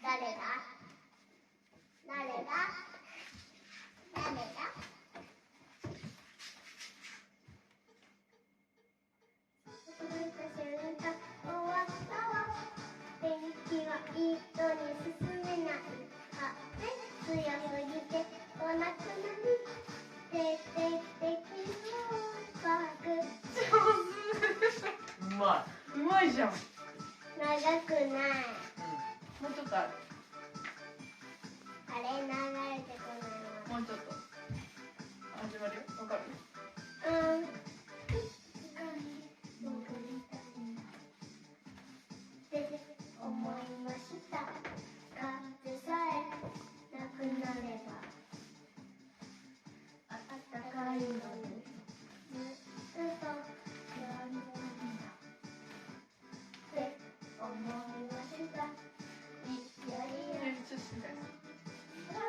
誰だ誰だ誰だ終わったわ。電気は一度に進めない。風強すぎて来なくなり。出てきのバグ。うまい。うまいじゃん。長くない。もうちょっとある。あれ流れてこないわ。もうちょっと。始まるよ。わかる？思いました。風さえなくなれば暖かいのにずっとやんでって思いました。いやいやちょっと静かに。ハ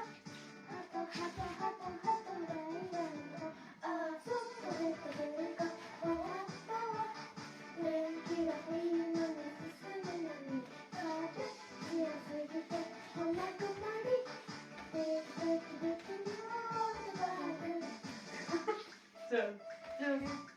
トハトハトハトライランド。あそこで食べるか終わったわ。電気がいいのに進むのに風強すぎて来なくなり。出てきのバグ。じゃあ